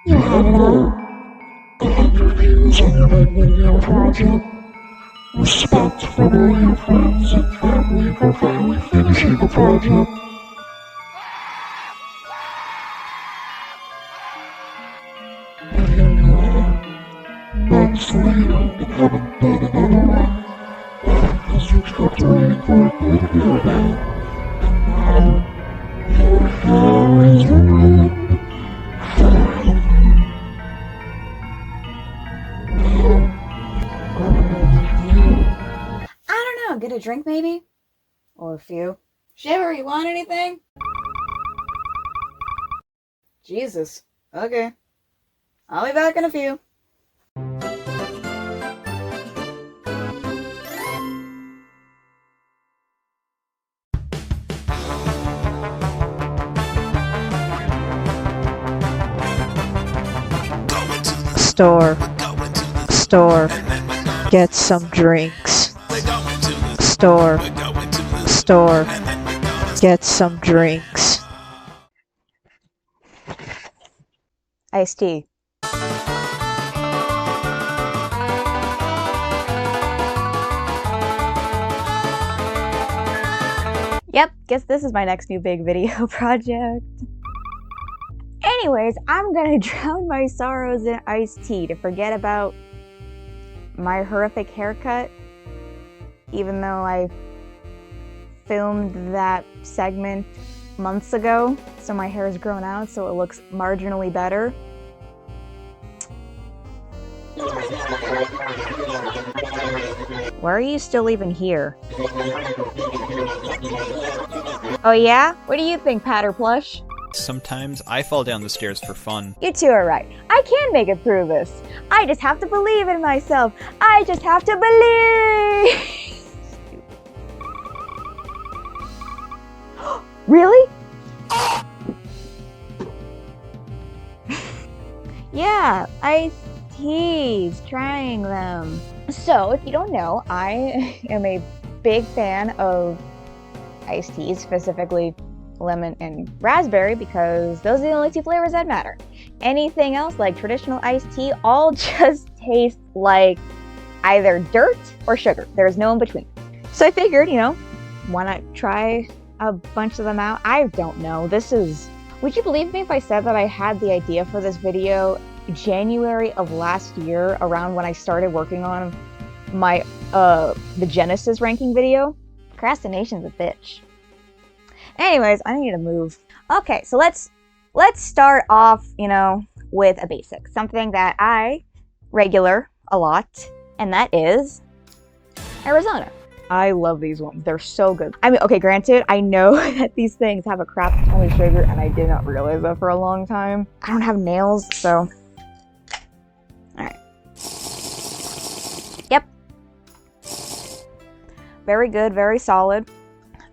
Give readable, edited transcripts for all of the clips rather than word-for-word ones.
You had it all. And everything was on your big video project. Respect from all your friends and family for finally finishing the project. And here you are, months later, you haven't done another one. Because you kept waiting for a new video back. And now, your hair is ruined. Finally. I don't know, get a drink maybe? Or a few. Shiver, you want anything? Jesus. Okay. I'll be back in a few. Store, get some drinks. Store, get some drinks. Iced tea. Yep, guess this is my next new big video project. Anyways, I'm gonna drown my sorrows in iced tea to forget about my horrific haircut, even though I filmed that segment months ago, so my hair has grown out so it looks marginally better. Why are you still even here? Oh yeah? What do you think, Patter Plush? Sometimes I fall down the stairs for fun. You two are right. I can make it through this. I just have to believe in myself. I just have to believe. Really? Yeah, iced teas, trying them. So, if you don't know, I am a big fan of iced teas, specifically lemon and raspberry, because those are the only two flavors that matter. Anything else, like traditional iced tea, all just taste like either dirt or sugar. There's no in between. So I figured, why not try a bunch of them out? I don't know. Would you believe me if I said that I had the idea for this video January of last year, around when I started working on my the Genesis ranking video? Procrastination's a bitch. Anyways, I need to move. Okay, so let's start off, with a basic. Something that I regular a lot, and that is Arizona. I love these ones. They're so good. I mean, okay, granted, I know that these things have a crap ton of sugar, and I did not realize that for a long time. I don't have nails, so... Alright. Yep. Very good, very solid.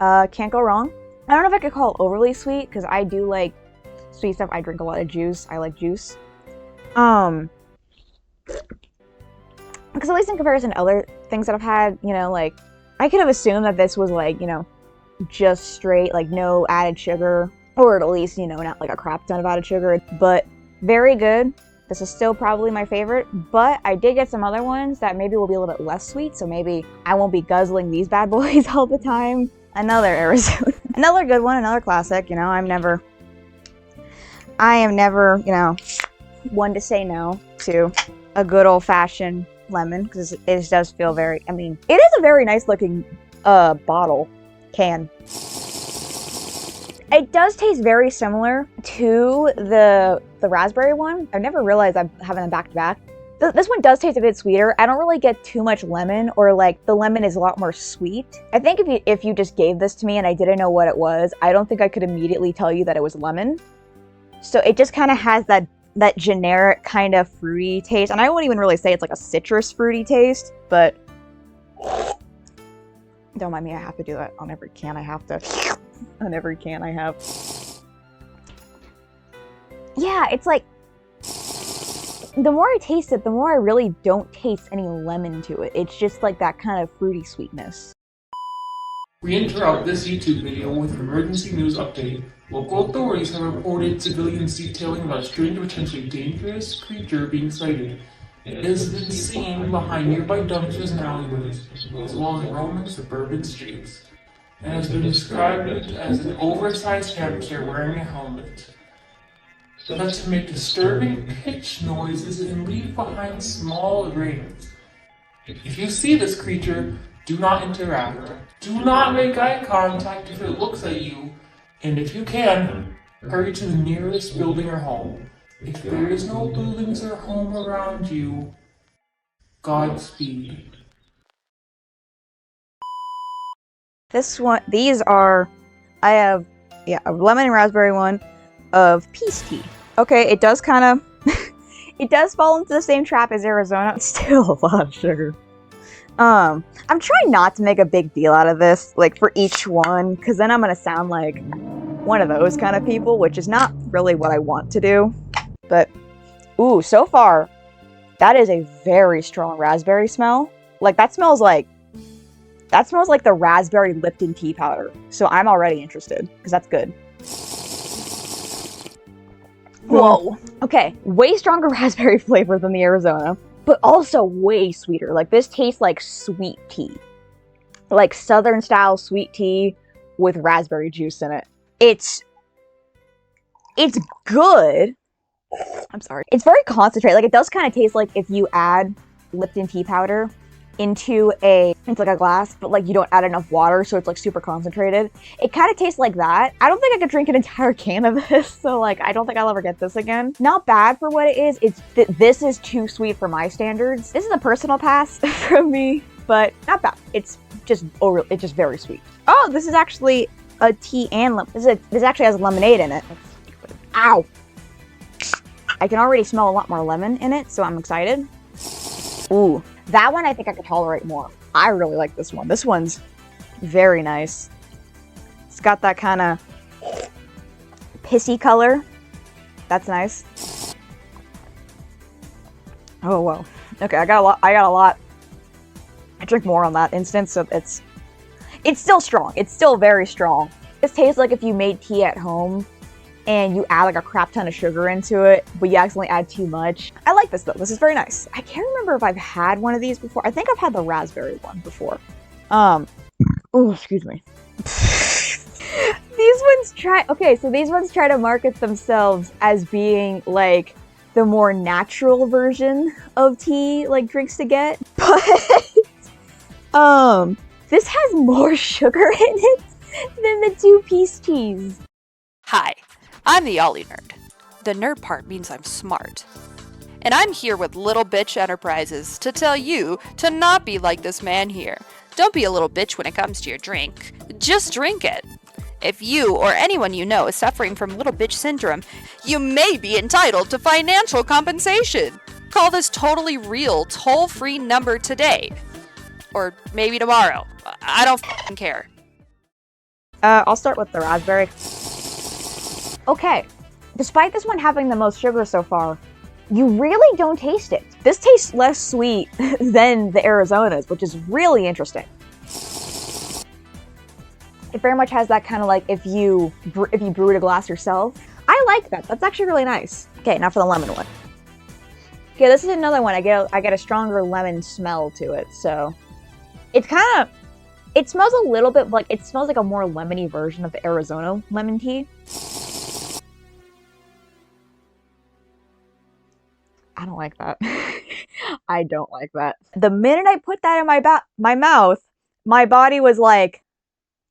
Can't go wrong. I don't know if I could call it overly sweet, because I do like sweet stuff. I drink a lot of juice. I like juice. Because at least in comparison to other things that I've had, like, I could have assumed that this was like, just straight, like, no added sugar, or at least, not like a crap ton of added sugar, but very good. This is still probably my favorite, but I did get some other ones that maybe will be a little bit less sweet, so maybe I won't be guzzling these bad boys all the time. Another Arizona. Another good one, another classic, I am never, one to say no to a good old-fashioned lemon, because it does feel very, it is a very nice looking bottle, can. It does taste very similar to the raspberry one. I've never realized I'm having them back to back. This one does taste a bit sweeter. I don't really get too much lemon, or like the lemon is a lot more sweet. I think if you just gave this to me and I didn't know what it was, I don't think I could immediately tell you that it was lemon. So it just kind of has that generic kind of fruity taste. And I wouldn't even really say it's like a citrus fruity taste, but don't mind me, I have to do that on every can I have to. On every can I have. Yeah, it's like, the more I taste it, the more I really don't taste any lemon to it. It's just like that kind of fruity sweetness. We interrupt this YouTube video with an emergency news update. Local authorities have reported civilians detailing about a strange, potentially dangerous creature being sighted. It has been seen behind nearby dumpsters and alleyways, as well as roaming suburban streets. It has been described as an oversized hamster wearing a helmet that to make disturbing pitch noises and leave behind small rings. If you see this creature, do not interact. Do not make eye contact if it looks at you, and if you can, hurry to the nearest building or home. If there is no buildings or home around you, Godspeed. These are, I have, a lemon and raspberry one of peace tea. Okay, it does kind of, it does fall into the same trap as Arizona. It's still a lot of sugar. I'm trying not to make a big deal out of this, like, for each one, because then I'm gonna sound like one of those kind of people, which is not really what I want to do. But, ooh, so far, that is a very strong raspberry smell. Like, that smells like the raspberry Lipton tea powder. So I'm already interested, because that's good. Whoa. Okay, way stronger raspberry flavor than the Arizona, but also way sweeter. Like, this tastes like sweet tea. Like southern style sweet tea with raspberry juice in it. It's good. I'm sorry. It's very concentrated. Like, it does kind of taste like if you add Lipton tea powder into like a glass, but like you don't add enough water, so it's like super concentrated. It kind of tastes like that. I don't think I could drink an entire can of this, so like I don't think I'll ever get this again. Not bad for what it is. This is too sweet for my standards. This is a personal pass from me, but not bad. It's just very sweet. Oh, this is actually a tea and this actually has lemonade in it. Ow! I can already smell a lot more lemon in it, so I'm excited. Ooh. That one I think I could tolerate more. I really like this one. This one's very nice. It's got that kind of pissy color. That's nice. Oh, whoa. Okay, I got a lot. I drink more on that instance, so it's still strong. It's still very strong. This tastes like if you made tea at home and you add like a crap ton of sugar into it, but you accidentally add too much. I like this though. This is very nice. I can't remember if I've had one of these before. I think I've had the raspberry one before. Oh, excuse me. These ones try to market themselves as being like the more natural version of tea, like drinks to get. But this has more sugar in it than the two-piece teas. Hi, I'm the Ollie Nerd. The nerd part means I'm smart. And I'm here with Little Bitch Enterprises to tell you to not be like this man here. Don't be a little bitch when it comes to your drink. Just drink it. If you or anyone you know is suffering from little bitch syndrome, you may be entitled to financial compensation. Call this totally real toll-free number today. Or maybe tomorrow. I don't f***ing care. I'll start with the raspberry. Okay, despite this one having the most sugar so far, you really don't taste it. This tastes less sweet than the Arizonas, which is really interesting. It very much has that kind of like if you brewed a glass yourself. I like that. That's actually really nice. Okay, now for the lemon one. Okay, this is another one. I get a stronger lemon smell to it, so it's it smells a little bit like it smells like a more lemony version of the Arizona lemon tea. I don't like that. I don't like that. The minute I put that in my mouth, my body was like,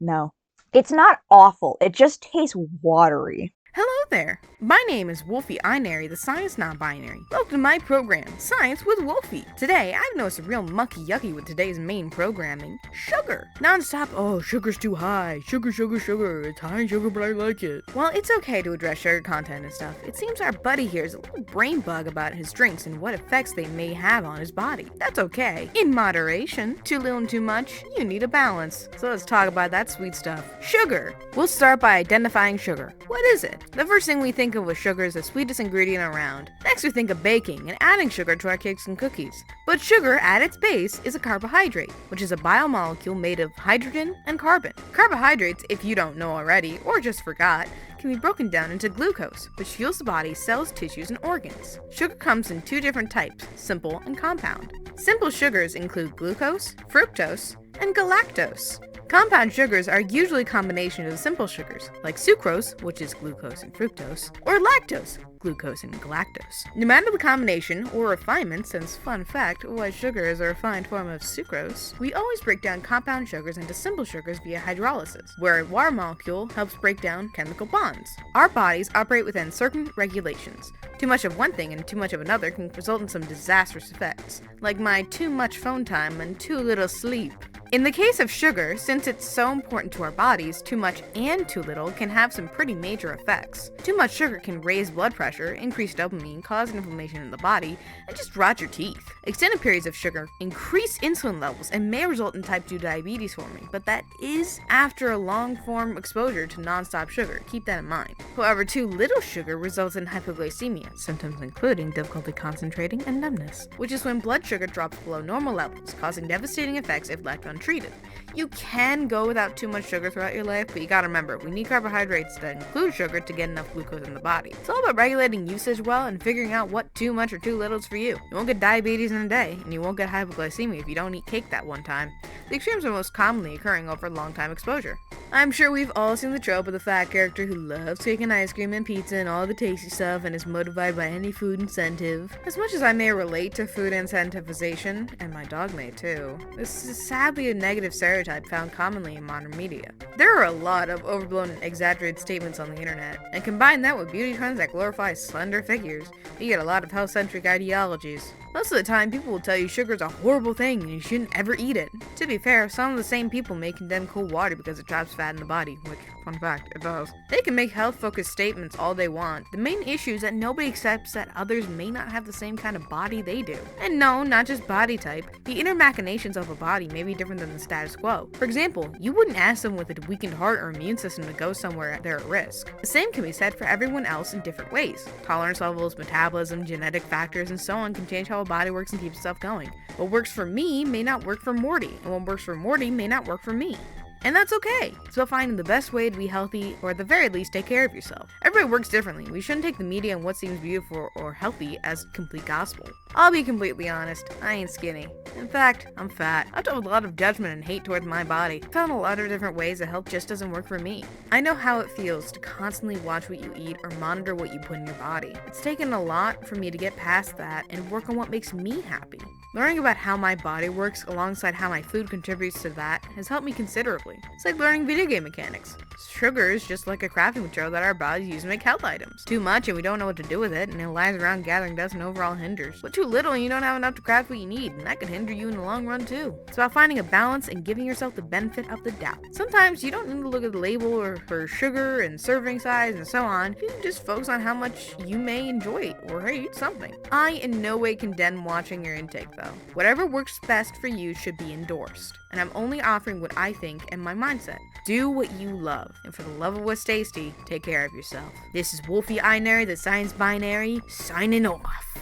no. It's not awful. It just tastes watery. Hello there. My name is Wolfie Inary, the Science Non-Binary. Welcome to my program, Science with Wolfie. Today, I've noticed a real mucky yucky with today's main programming, sugar. Non-stop, oh, sugar's too high. Sugar, sugar, sugar. It's high in sugar, but I like it. While it's okay to address sugar content and stuff, it seems our buddy here is a little brain bug about his drinks and what effects they may have on his body. That's okay. In moderation. Too little and too much, you need a balance. So let's talk about that sweet stuff. Sugar. We'll start by identifying sugar. What is it? The first thing we think of with sugar is the sweetest ingredient around. Next we think of baking and adding sugar to our cakes and cookies. But sugar at its base is a carbohydrate, which is a biomolecule made of hydrogen and carbon. Carbohydrates, if you don't know already or just forgot, can be broken down into glucose, which fuels the body's cells, tissues, and organs. Sugar comes in two different types, simple and compound. Simple sugars include glucose, fructose, and galactose. Compound sugars are usually combinations of simple sugars, like sucrose, which is glucose and fructose, or lactose, glucose and galactose. No matter the combination or refinement, since fun fact, white sugar is a refined form of sucrose, we always break down compound sugars into simple sugars via hydrolysis, where a water molecule helps break down chemical bonds. Our bodies operate within certain regulations. Too much of one thing and too much of another can result in some disastrous effects, like my too much phone time and too little sleep. In the case of sugar, since it's so important to our bodies, too much and too little can have some pretty major effects. Too much sugar can raise blood pressure, increase dopamine, cause inflammation in the body, and just rot your teeth. Extended periods of sugar increase insulin levels and may result in type 2 diabetes forming, but that is after a long-form exposure to non-stop sugar. Keep that in mind. However, too little sugar results in hypoglycemia, symptoms including difficulty concentrating and numbness, which is when blood sugar drops below normal levels, causing devastating effects if left untreated. You can go without too much sugar throughout your life, but you gotta remember, we need carbohydrates that include sugar to get enough glucose in the body. It's all about regulating usage well and figuring out what too much or too little is for you. You won't get diabetes in a day, and you won't get hypoglycemia if you don't eat cake that one time. The extremes are most commonly occurring over long-time exposure. I'm sure we've all seen the trope of the fat character who loves cake and ice cream and pizza and all the tasty stuff and is motivated by any food incentive. As much as I may relate to food incentivization, and my dog may too, this is sadly a negative stereotype found commonly in modern media. There are a lot of overblown and exaggerated statements on the internet, and combine that with beauty trends that glorify slender figures, you get a lot of health-centric ideologies. Most of the time, people will tell you sugar is a horrible thing and you shouldn't ever eat it. To be fair, some of the same people may condemn cold water because it traps fat in the body, which, fun fact, it does. They can make health-focused statements all they want. The main issue is that nobody accepts that others may not have the same kind of body they do. And no, not just body type. The inner machinations of a body may be different than the status quo. For example, you wouldn't ask someone with a weakened heart or immune system to go somewhere they're at risk. The same can be said for everyone else in different ways. Tolerance levels, metabolism, genetic factors, and so on can change how a body works and keeps itself going. What works for me may not work for Morty, and what works for Morty may not work for me. And that's okay. It's about finding the best way to be healthy, or at the very least, take care of yourself. Everybody works differently. We shouldn't take the media and what seems beautiful or healthy as complete gospel. I'll be completely honest, I ain't skinny. In fact, I'm fat. I've dealt with a lot of judgment and hate towards my body. I found a lot of different ways that health just doesn't work for me. I know how it feels to constantly watch what you eat or monitor what you put in your body. It's taken a lot for me to get past that and work on what makes me happy. Learning about how my body works alongside how my food contributes to that has helped me considerably. It's like learning video game mechanics. Sugar is just like a crafting material that our bodies use to make health items. Too much and we don't know what to do with it, and it lies around gathering dust and overall hinders. But too little and you don't have enough to craft what you need, and that can hinder you in the long run too. It's about finding a balance and giving yourself the benefit of the doubt. Sometimes you don't need to look at the label or for sugar and serving size and so on. You can just focus on how much you may enjoy or hate something. I in no way condemn watching your intake though. Whatever works best for you should be endorsed. And I'm only offering what I think and my mindset. Do what you love, and for the love of what's tasty, take care of yourself. This is Wolfie Einary, the Science Binary, signing off.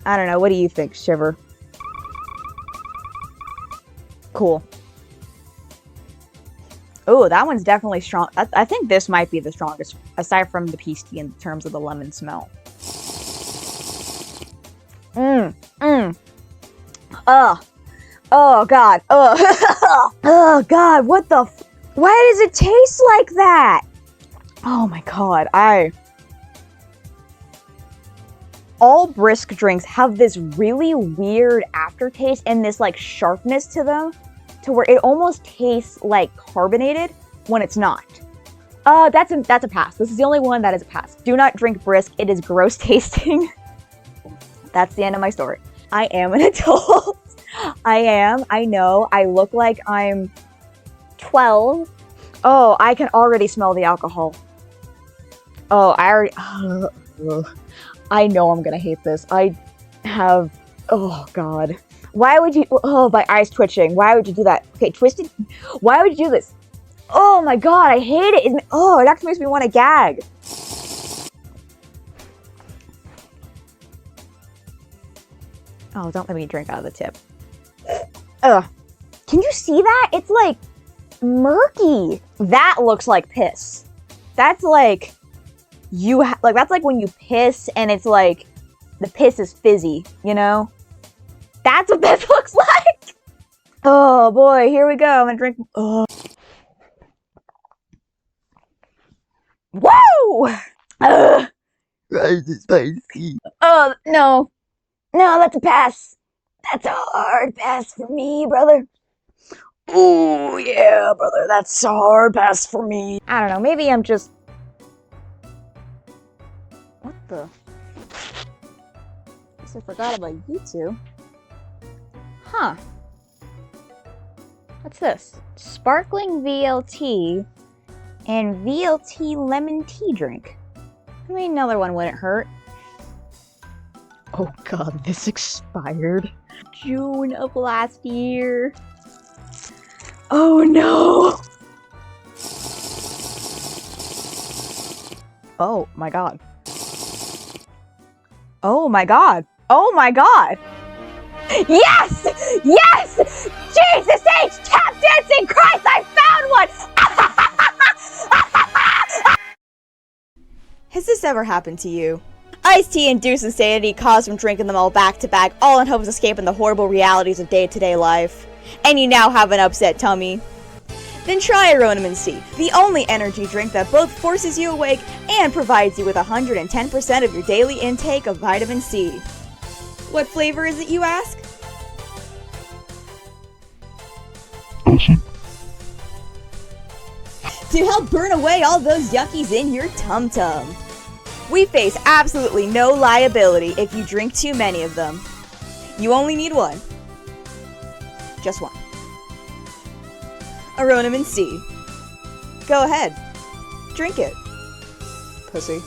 I don't know. What do you think, Shiver? Cool. Oh, that one's definitely strong. I think this might be the strongest, aside from the peach tea in terms of the lemon smell. Oh god. Oh god, what the why does it taste like that? Oh my god, all brisk drinks have this really weird aftertaste and this like sharpness to them to where it almost tastes like carbonated when it's not. That's a pass. This is the only one that is a pass. Do not drink brisk. It is gross tasting. That's the end of my story. I am an adult. I know. I look like I'm 12. Oh, I can already smell the alcohol. Oh, I know I'm gonna hate this. Oh god. Why would you? Oh, my eyes twitching. Why would you do that? Okay, twisted. Why would you do this? Oh my god, I hate it. Oh, it actually makes me want to gag. Oh, don't let me drink out of the tip. Ugh. Can you see that? It's like murky. That looks like piss. That's like that's like when you piss and it's like the piss is fizzy, you know? That's what this looks like. Oh boy, here we go. I'm gonna drink. Oh. Whoa! Rice is spicy. Oh no, no, that's a pass. That's a hard pass for me, brother. Oh yeah, brother, that's a hard pass for me. I don't know. Maybe I'm just. What the? Guess I forgot about you two. Huh. What's this? Sparkling VLT and VLT lemon tea drink. I mean, another one wouldn't hurt. Oh god, this expired. June of last year. Oh no! Oh my god. Oh my god. Oh my god! Yes! Yes! Jesus H! Tap dancing! Christ, I found one! Has this ever happened to you? Iced tea induced insanity caused from drinking them all back to back, all in hopes of escaping the horrible realities of day-to-day life. And you now have an upset tummy. Then try Aronamin C, the only energy drink that both forces you awake and provides you with 110% of your daily intake of vitamin C. What flavor is it, you ask? To help burn away all those yuckies in your tum-tum. We face absolutely no liability if you drink too many of them. You only need one. Just one. Aronamin C. Go ahead. Drink it. Pussy.